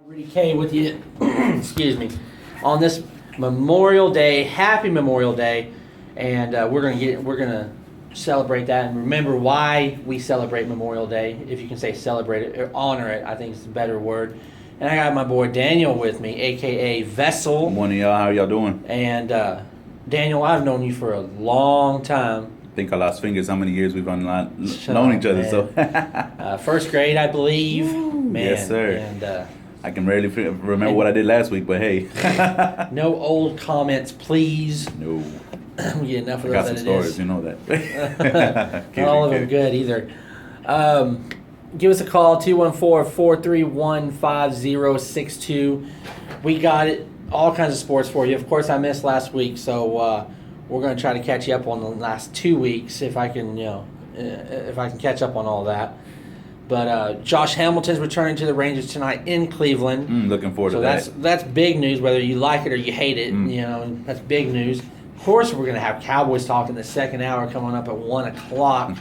Rudy K with you, excuse me, on this Memorial Day. Happy Memorial Day, and we're gonna celebrate that and remember why we celebrate Memorial Day. If you can say celebrate it or honor it, I think it's a better word. And I got my boy Daniel with me, aka Vessel. Good morning, y'all. How y'all doing? And Daniel, I've known you for a long time. I think I lost fingers how many years we've known each other. Man. So First grade, I believe. Man, yes, sir. And I can rarely remember what I did last week, but hey. no old comments, please. No. We get enough of I got those. some stories, you know that. Not all of them good either. Give us a call, 214-431-5062. We got it. All kinds of sports for you. Of course, I missed last week, so we're going to try to catch you up on the last 2 weeks if I can, if I can catch up on all that. But Josh Hamilton's returning to the Rangers tonight in Cleveland. Looking forward to that. So that's big news, whether you like it or you hate it. That's big news. Of course, we're going to have Cowboys talk in the second hour coming up at 1 o'clock.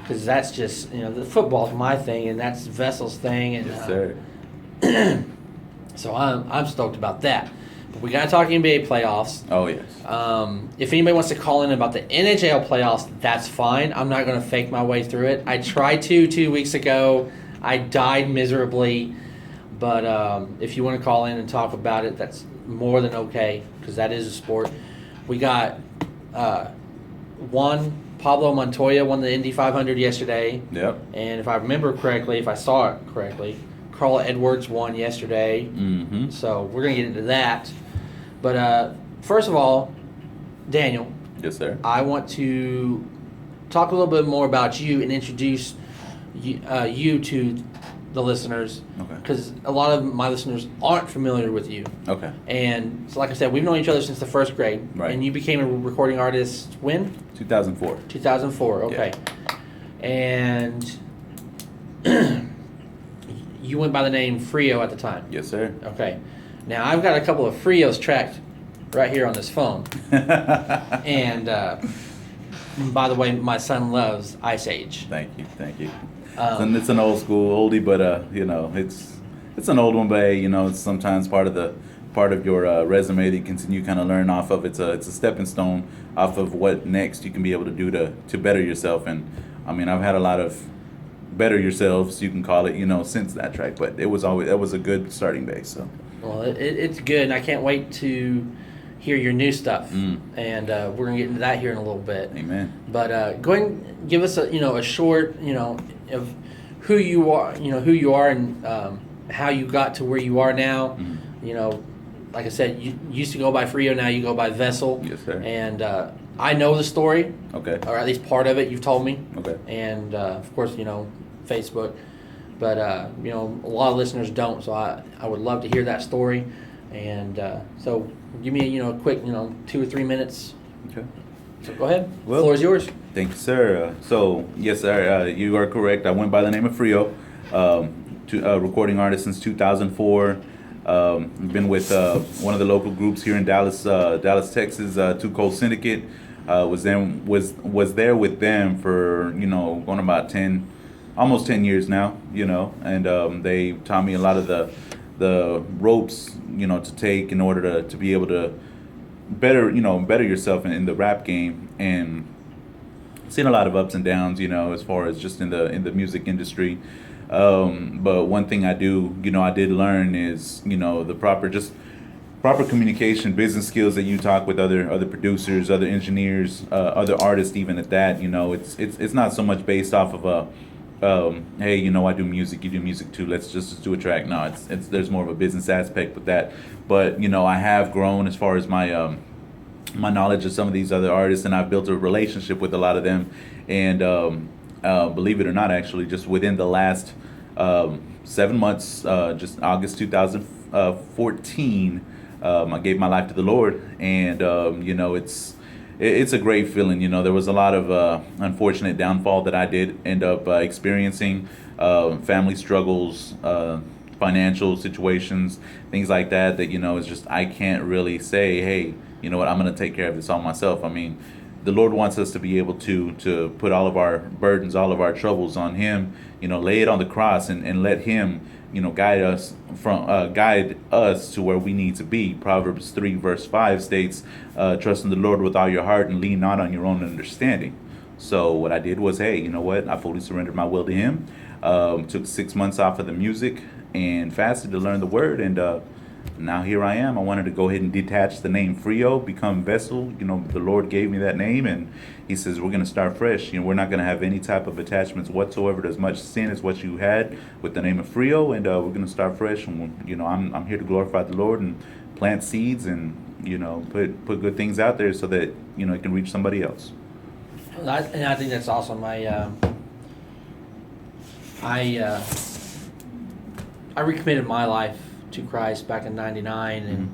Because that's just, the football's my thing, and that's Vessel's thing. And, yes, sir. So I'm stoked about that. But we got to talk NBA playoffs. Oh, yes. If anybody wants to call in about the NHL playoffs, that's fine. I'm not going to fake my way through it. I tried to 2 weeks ago. I died miserably. But if you want to call in and talk about it, that's more than okay, because that is a sport. We got Pablo Montoya won the Indy 500 yesterday. Yep. And if I remember correctly, if I saw it correctly, Carl Edwards won yesterday. Mm-hmm. So we're going to get into that. But first of all, Daniel. Yes, sir. I want to talk a little bit more about you and introduce you to the listeners. Okay. Because a lot of my listeners aren't familiar with you. Okay. And so like I said, we've known each other since the first grade. Right. And you became a recording artist when? 2004. 2004, okay. Yeah. And you went by the name Frio at the time. Yes, sir. Okay. Now, I've got a couple of Frios tracked right here on this phone. And by the way, my son loves Ice Age. Thank you. It's an old school oldie, but it's an old one, but hey, it's sometimes part of your resume that you continue kind of learn off of. It's a stepping stone off of what next you can be able to do to better yourself. And I mean, I've had a lot of better yourselves, you can call it, since that track, but that was a good starting base. So well, it's good, and I can't wait to hear your new stuff. And we're gonna get into that here in a little bit. Amen. But go ahead and give us a short of who you are, and how you got to where you are now. Like I said, you used to go by Frio, now you go by Vessel. Yes, sir. And I know the story. Okay. Or at least part of it you've told me. Okay. And of course, Facebook. But a lot of listeners don't, so I would love to hear that story. And so give me a quick 2 or 3 minutes. Okay. So go ahead. Well, The floor is yours. Thank you, sir. So yes, sir, you are correct. I went by the name of Frio, recording artist since 2004. Been with one of the local groups here in Dallas, Texas, Too Cold Syndicate. Was there with them for going about almost 10 years now. And they taught me a lot of the ropes to take in order to be able to better yourself in the rap game. And seen a lot of ups and downs as far as just in the music industry. But one thing I did learn is the proper communication, business skills that you talk with other producers, other engineers, other artists, even at that. It's not so much based off of a hey, I do music, you do music too, let's just do a track. No, it's there's more of a business aspect with that. But I have grown as far as my my knowledge of some of these other artists, and I've built a relationship with a lot of them. And believe it or not, actually, just within the last 7 months, just August 2014, I gave my life to the Lord. And it's a great feeling. There was a lot of unfortunate downfall that I did end up experiencing, family struggles, financial situations, things like that it's just I can't really say, hey, I'm going to take care of this all myself. I mean, the Lord wants us to be able to put all of our burdens, all of our troubles on Him, lay it on the cross and let Him guide us to where we need to be. Proverbs 3 verse 5 states, "Trust in the Lord with all your heart and lean not on your own understanding." So what I did was, hey, you know what? I fully surrendered my will to Him. Took 6 months off of the music and fasted to learn the Word, and now here I am. I wanted to go ahead and detach the name Frio, become vessel. The Lord gave me that name, and He says we're going to start fresh. We're not going to have any type of attachments whatsoever to as much sin as what you had with the name of Frio, and we're going to start fresh. And I'm here to glorify the Lord and plant seeds and put good things out there so that it can reach somebody else. And I think that's awesome. I recommitted my life to Christ back in '99,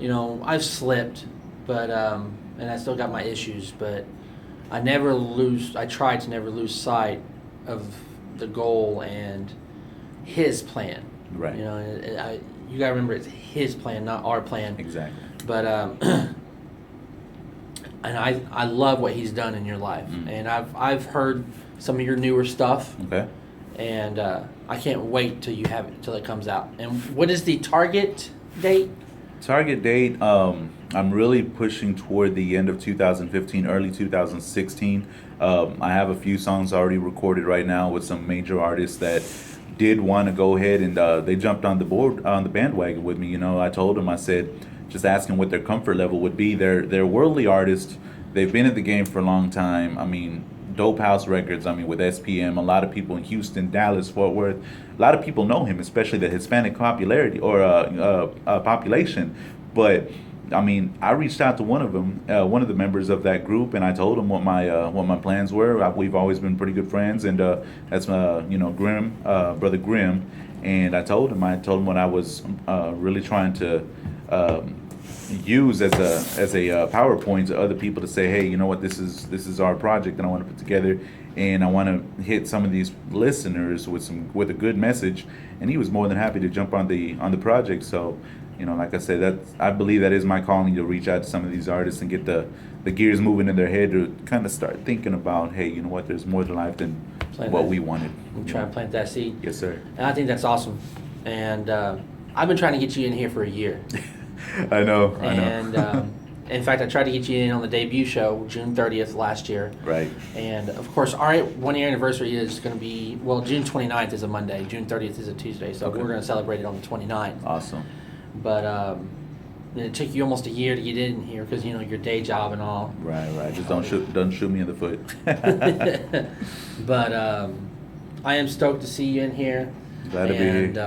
and I've slipped, but and I still got my issues, but I try to never lose sight of the goal and His plan. Right. You gotta remember it's His plan, not our plan. Exactly. But and I love what He's done in your life, and I've heard some of your newer stuff. Okay. And I can't wait till it comes out. And what is the target date? Target date, I'm really pushing toward the end of 2015, early 2016. I have a few songs already recorded right now with some major artists that did want to go ahead, and they jumped on the bandwagon with me. I told them, I said, just asking what their comfort level would be. They're worldly artists. They've been in the game for a long time. I mean, Dope House Records, with SPM, a lot of people in Houston, Dallas, Fort Worth, a lot of people know him, especially the Hispanic popularity or population. But I reached out to one of the members of that group, and I told him what my plans were. We've always been pretty good friends, and that's Grim, brother Grim, and I told him what I was really trying to use as a PowerPoint to other people to say, hey, you know what, this is our project that I want to put together, and I want to hit some of these listeners with a good message. And he was more than happy to jump on the project. So, like I said, I believe that is my calling, to reach out to some of these artists and get the gears moving in their head to kind of start thinking about, hey, you know what, there's more to life than what we wanted. And try and plant that seed. Yes, sir. And I think that's awesome. And I've been trying to get you in here for a year. I know. And in fact, I tried to get you in on the debut show June 30th last year. Right. And of course, our 1 year anniversary is going to be, June 29th is a Monday, June 30th is a Tuesday, so we're going to celebrate it on the 29th. Awesome. But it took you almost a year to get in here because your day job and all. Right. Just don't shoot me in the foot. But I am stoked to see you in here. Glad to be here. And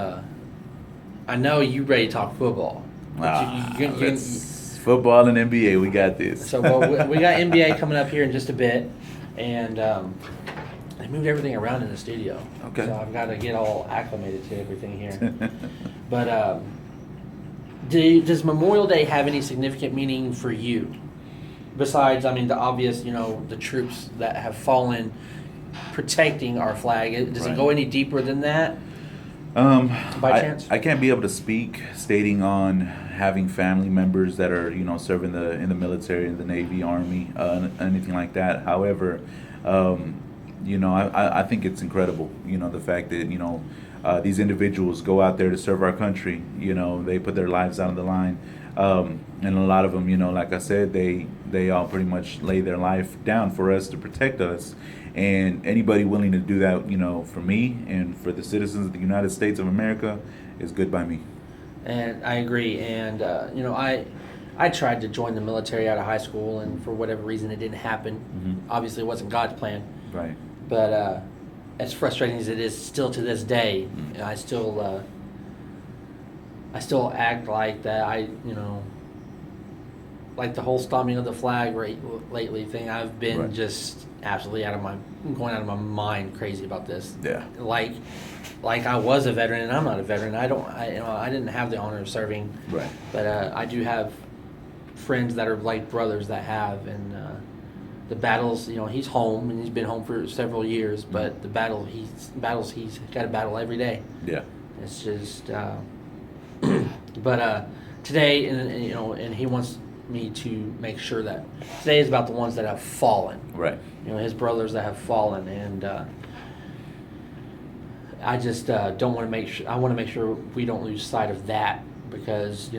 I know you ready to talk football. Football and NBA, we got this. So we got NBA coming up here in just a bit, and they moved everything around in the studio. Okay. So I've got to get all acclimated to everything here. But does Memorial Day have any significant meaning for you? Besides, the obvious, the troops that have fallen protecting our flag. Does it go any deeper than that? By chance? I can't be able to speak stating on having family members that are serving in the military, in the Navy, Army, anything like that. However, I think it's incredible. The fact that these individuals go out there to serve our country. They put their lives out on the line, and a lot of them, like I said, they all pretty much lay their life down for us to protect us. And anybody willing to do that, for me and for the citizens of the United States of America is good by me. And I agree. And, I tried to join the military out of high school, and for whatever reason, it didn't happen. Mm-hmm. Obviously, it wasn't God's plan. Right. But as frustrating as it is still to this day, Mm-hmm. I still act like that. Like the whole stomping of the flag lately thing, I've been just absolutely going out of my mind crazy about this. Yeah. Like I was a veteran, and I'm not a veteran. I didn't have the honor of serving. Right. But I do have friends that are like brothers that have, and the battles. He's home, and he's been home for several years. But the he's got to battle every day. Yeah. It's just. But today, and he wants me to make sure that today is about the ones that have fallen. Right. His brothers that have fallen, and I just don't want to make sure. I want to make sure we don't lose sight of that because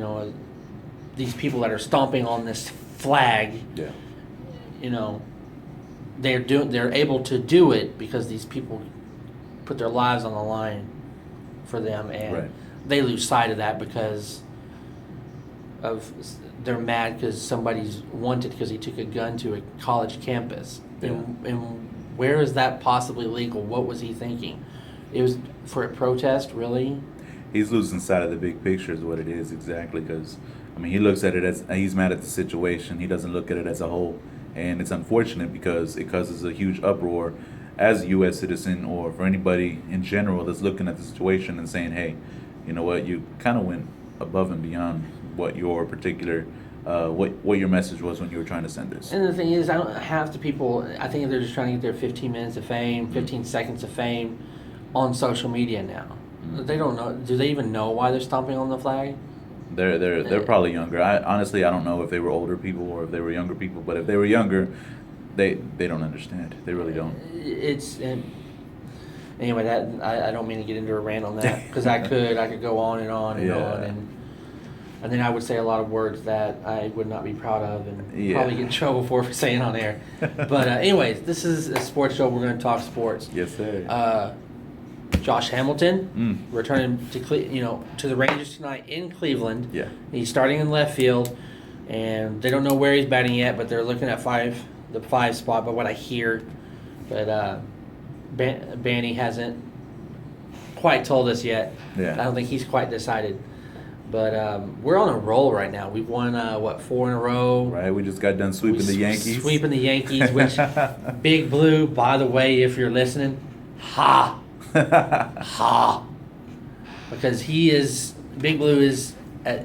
these people that are stomping on this flag, Yeah. They're able to do it because these people put their lives on the line for them, and Right. they lose sight of that because they're mad because somebody's wanted because he took a gun to a college campus. Yeah. And where is that possibly legal? What was he thinking? It was for a protest, really? He's losing sight of the big picture is what it is exactly, because he looks at it as he's mad at the situation. He doesn't look at it as a whole, and it's unfortunate because it causes a huge uproar as a U.S. citizen or for anybody in general that's looking at the situation and saying, hey, you know what, you kind of went above and beyond what your particular what your message was when you were trying to send this. And the thing is, I don't half the people, I think they're just trying to get their 15 minutes of fame, 15 seconds of fame on social media now. They don't know. Do they even know why they're stomping on the flag? They're probably younger. Honestly, I don't know if they were older people or if they were younger people. But if they were younger, they don't understand. They really don't. Anyway, that I don't mean to get into a rant on that because I could go on and on and Yeah. on and then I would say a lot of words that I would not be proud of and Yeah. probably get in trouble for saying on air. But anyways, this is a sports show. We're going to talk sports. Yes, sir. Josh Hamilton returning to to the Rangers tonight in Cleveland. Yeah. He's starting in left field, and they don't know where he's batting yet, but they're looking at the 5 spot. But what I hear, but Banny hasn't quite told us yet. Yeah. I don't think he's quite decided. But we're on a roll right now. We've won 4 in a row. Right. We just got done sweeping the Yankees. Sweeping the Yankees, which Big Blue, by the way, if you're listening, ha. Because Big Blue is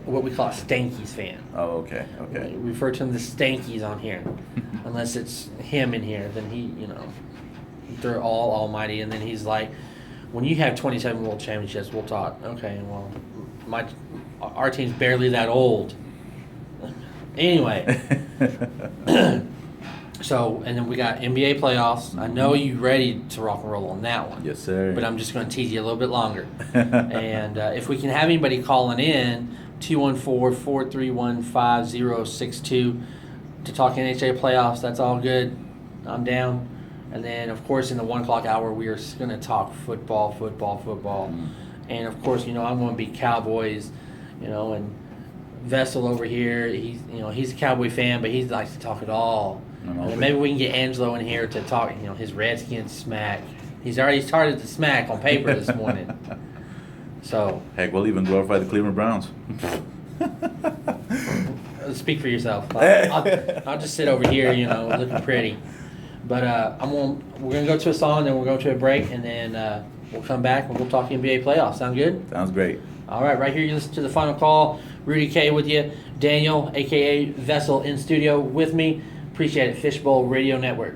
what we call a Stankies fan. Oh, okay. Okay. We refer to him as Stankies on here. Unless it's him in here, then they're all almighty. And then he's like, when you have 27 world championships, we'll talk. Okay, well, our team's barely that old. Anyway. So, and then we got NBA playoffs. I know you're ready to rock and roll on that one. Yes, sir. But I'm just going to tease you a little bit longer. And if we can have anybody calling in, 214-431-5062 to talk NHL playoffs, that's all good. I'm down. And then, of course, in the 1 o'clock hour, we are going to talk football. And, of course, I'm going to be Cowboys, and Vessel over here, he's a Cowboy fan, but he likes to talk it all. And then maybe we can get Angelo in here to talk, his Redskins smack. He's already started to smack on paper this morning. So. Heck, we'll even glorify the Cleveland Browns. Speak for yourself. I'll just sit over here, looking pretty. But we're going to go to a song, then we'll go to a break, and then we'll come back and we'll talk NBA playoffs. Sound good? Sounds great. All right here you listen to The Final Call. Rudy K with you. Daniel, a.k.a. Vessel, in studio with me. Appreciate it. Fishbowl Radio Network.